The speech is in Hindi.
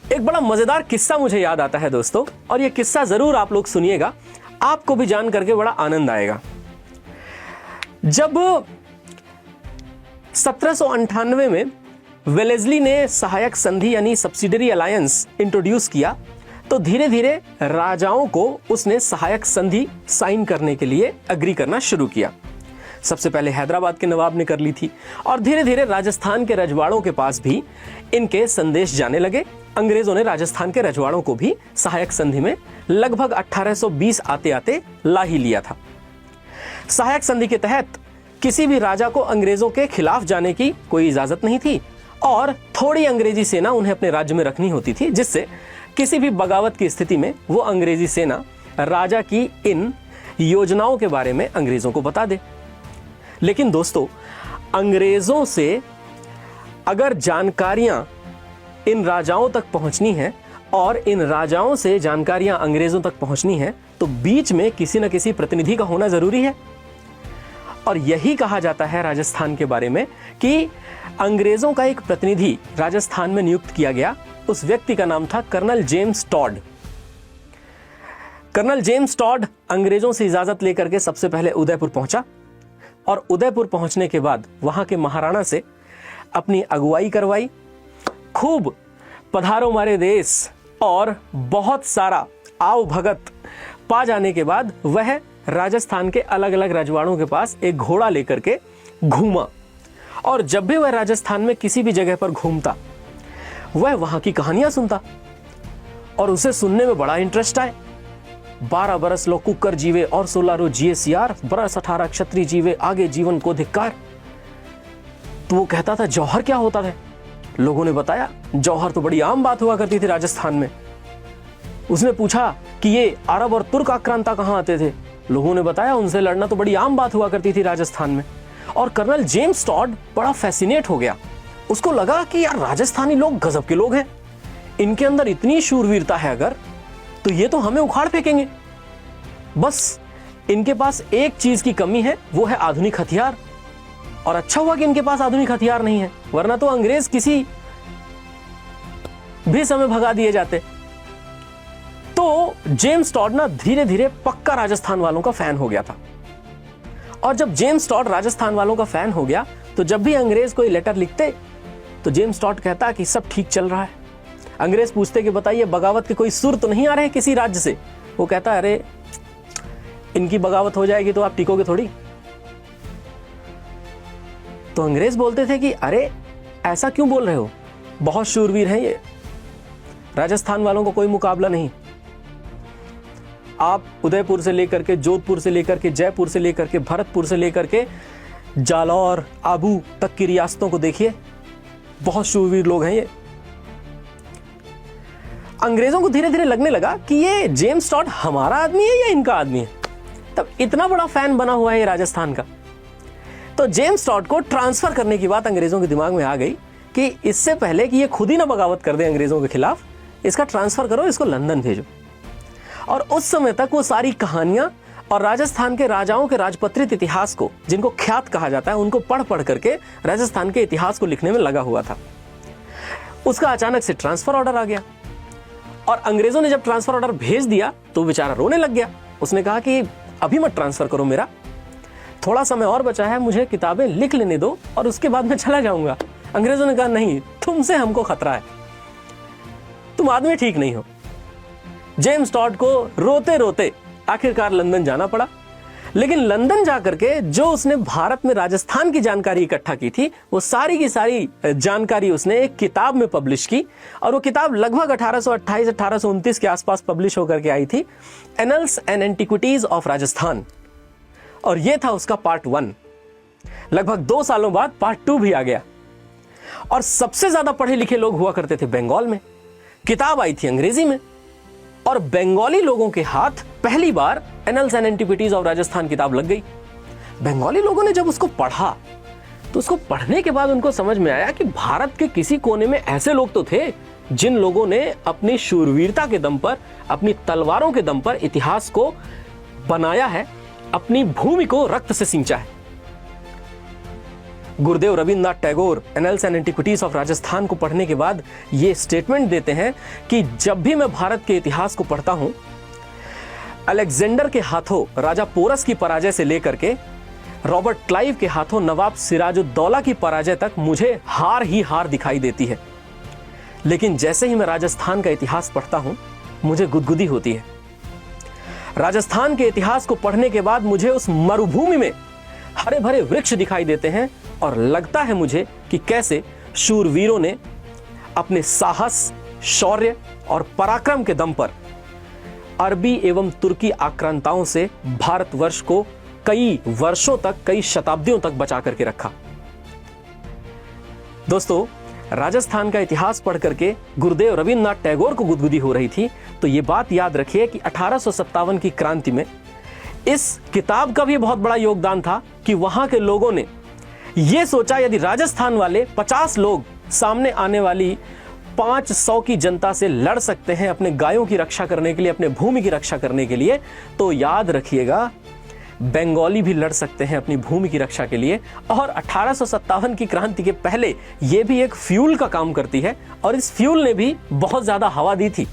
एक बड़ा मजेदार किस्सा मुझे याद आता है दोस्तों, और ये किस्सा जरूर आप लोग सुनिएगा, आपको भी जान करके बड़ा आनंद आएगा। जब 1798 में वेलेस्ली ने सहायक संधि यानी सब्सिडरी अलायंस इंट्रोड्यूस किया, तो धीरे धीरे राजाओं को उसने सहायक संधि साइन करने के लिए अग्री करना शुरू किया। सबसे पहले हैदराबाद के नवाब ने कर ली थी, और धीरे धीरे राजस्थान के रजवाड़ों के पास भी इनके संदेश जाने लगे। अंग्रेजों ने राजस्थान के रजवाड़ों को भी सहायक संधि में लगभग 1820 आते आते ला ही लिया था। सहायक संधि के तहत किसी भी राजा को अंग्रेजों के खिलाफ जाने की कोई इजाजत नहीं थी, और थोड़ी अंग्रेजी सेना उन्हें अपने राज्य में रखनी होती थी, जिससे किसी भी बगावत की स्थिति में वो अंग्रेजी सेना राजा की इन योजनाओं के बारे में अंग्रेजों को बता दे। लेकिन दोस्तों, अंग्रेजों से अगर जानकारियां इन राजाओं तक पहुंचनी है और इन राजाओं से जानकारियां अंग्रेजों तक पहुंचनी है, तो बीच में किसी न किसी प्रतिनिधि का होना जरूरी है। और यही कहा जाता है राजस्थान के बारे में कि अंग्रेजों का एक प्रतिनिधि राजस्थान में नियुक्त किया गया। उस व्यक्ति का नाम था colonel James Tod. Colonel James Tod अंग्रेजों से इजाजत लेकर के सबसे पहले उदयपुर पहुंचा, और उदयपुर पहुंचने के बाद वहां के महाराणा से अपनी अगुवाई करवाई। खूब पधारो मारे देश और बहुत सारा आओ भगत पा जाने के बाद वह राजस्थान के अलग अलग रजवाड़ों के पास एक घोड़ा लेकर के घूमा, और जब भी वह राजस्थान में किसी भी जगह पर घूमता वह वहां की कहानियां सुनता, और उसे सुनने में बड़ा इंटरेस्ट आए। 12 बरस लो कुकर जीवे और 16 रो जिए सियार, बरस 18 क्षत्रिय जीवे आगे जीवन को धिक्कार। तो वो कहता था जौहर क्या होता था? लोगों ने बताया जौहर तो बड़ी आम बात हुआ करती थी राजस्थान में। उसने पूछा कि ये अरब और तुर्क आक्रांता कहां आते थे? लोगों ने बताया उनसे लड़ना तो बड़ी आम बात हुआ करती थी राजस्थान में। और कर्नल जेम्स टॉड बड़ा फैसिनेट हो गया। उसको लगा कि यार राजस्थानी लोग गजब के लोग हैं, इनके अंदर इतनी शूरवीरता है अगर, तो ये तो हमें उखाड़ फेंकेंगे। बस इनके पास एक चीज की कमी है, वो है आधुनिक हथियार। और अच्छा हुआ कि इनके पास आधुनिक हथियार नहीं है, वरना तो अंग्रेज किसी भी समय भगा दिए जाते। तो जेम्स टॉड ना धीरे धीरे पक्का राजस्थान वालों का फैन हो गया था। और जब जेम्स टॉड राजस्थान वालों का फैन हो गया, तो जब भी अंग्रेज कोई लेटर लिखते तो जेम्स टॉड कहता कि सब ठीक चल रहा है। अंग्रेज पूछते कि बताइए बगावत के कोई सुर तो नहीं आ रहे किसी राज्य से? वो कहता अरे इनकी बगावत हो जाएगी तो आप टिकोगे थोड़ी। तो अंग्रेज बोलते थे कि अरे ऐसा क्यों बोल रहे हो, बहुत शूरवीर हैं ये, राजस्थान वालों को कोई मुकाबला नहीं। आप उदयपुर से लेकर के, जोधपुर से लेकर के, जयपुर से लेकर के, भरतपुर से लेकर के जालौर, आबू तक की रियासतों को देखिए, बहुत शूरवीर लोग हैं ये। अंग्रेजों को धीरे धीरे लगने लगा कि ये जेम्स टॉड हमारा आदमी है या इनका आदमी है। तब इतना बड़ा फैन बना हुआ है ये राजस्थान का। तो जेम्स टॉड को ट्रांसफर करने की बात अंग्रेजों के दिमाग में आ गई कि इससे पहले कि ये खुद ही ना बगावत कर दे अंग्रेजों के खिलाफ, इसका ट्रांसफर करो, इसको लंदन भेजो। और उस समय तक वो सारी कहानियां और राजस्थान के राजाओं के राजपत्रित इतिहास को, जिनको ख्यात कहा जाता है, उनको पढ़ पढ़ करके राजस्थान के इतिहास को लिखने में लगा हुआ था। उसका अचानक से ट्रांसफर ऑर्डर आ गया, और अंग्रेजों ने जब ट्रांसफर ऑर्डर भेज दिया तो बेचारा रोने लग गया। उसने कहा कि अभी मत ट्रांसफर करो मेरा, थोड़ा समय और बचा है, मुझे किताबें लिख लेने दो और उसके बाद मैं चला जाऊंगा। अंग्रेजों ने कहा नहीं, तुमसे हमको खतरा है, तुम आदमी ठीक नहीं हो। जेम्स टॉड को रोते रोते आखिरकार लंदन जाना पड़ा। लेकिन लंदन जाकर के जो उसने भारत में राजस्थान की जानकारी इकट्ठा की थी, वो सारी की सारी जानकारी उसने एक किताब में पब्लिश की, और वो किताब लगभग 1828-1829 के आसपास पब्लिश होकर के आई थी, annuls and antiquities of Rajasthan. और ये था उसका पार्ट 1। लगभग 2 सालों बाद पार्ट 2 भी आ गया। और सबसे ज्यादा पढ़े लिखे लोग हुआ करते थे बंगाल में। किताब आई थी अंग्रेजी में, और बंगाली लोगों के हाथ पहली बार annals and antiquities of Rajasthan किताब लग गई। बंगाली लोगों ने जब उसको पढ़ा, तो उसको पढ़ने के बाद उनको समझ में आया कि भारत के किसी कोने में ऐसे लोग तो थे जिन लोगों ने अपनी शूरवीरता के दम पर, अपनी तलवारों के दम पर इतिहास को बनाया है, अपनी भूमि को रक्त से सींचा है। गुरुदेव Rabindranath Tagore annuls and antiquities of Rajasthan को पढ़ने के बाद ये स्टेटमेंट देते हैं कि जब भी मैं भारत के इतिहास को पढ़ता हूं, अलेक्जेंडर के हाथों राजा पोरस की पराजय से लेकर के रॉबर्ट क्लाइव के हाथों नवाब सिराजुद्दौला की पराजय तक मुझे हार ही हार दिखाई देती है। लेकिन जैसे ही मैं राजस्थान का इतिहास पढ़ता हूं, मुझे गुदगुदी होती है। राजस्थान के इतिहास को पढ़ने के बाद मुझे उस मरुभूमि में हरे भरे वृक्ष दिखाई देते हैं और लगता है मुझे कि कैसे शूरवीरों ने अपने साहस, शौर्य और पराक्रम के दम पर अरबी एवं तुर्की आक्रांताओं से भारतवर्ष को कई वर्षों तक, कई शताब्दियों तक बचा करके रखा। दोस्तों, राजस्थान का इतिहास पढ़ करके गुरुदेव रविन्द्रनाथ टैगोर को गुदगुदी हो रही थी, तो ये बात याद रखिए कि 1857 की क्रांति में इस किताब का भी बहुत बड़ा योगदान था कि वहां के लोगों ने यह सोचा यदि राजस्थान वाले 50 लोग सामने आने वाली 500 की जनता से लड़ सकते हैं अपने गायों की रक्षा करने के लिए, अपने भूमि की रक्षा करने के लिए, तो याद रखिएगा बंगाली भी लड़ सकते हैं अपनी भूमि की रक्षा के लिए। और 1857 की क्रांति के पहले यह भी एक फ्यूल का काम करती है और इस फ्यूल ने भी बहुत ज्यादा हवा दी थी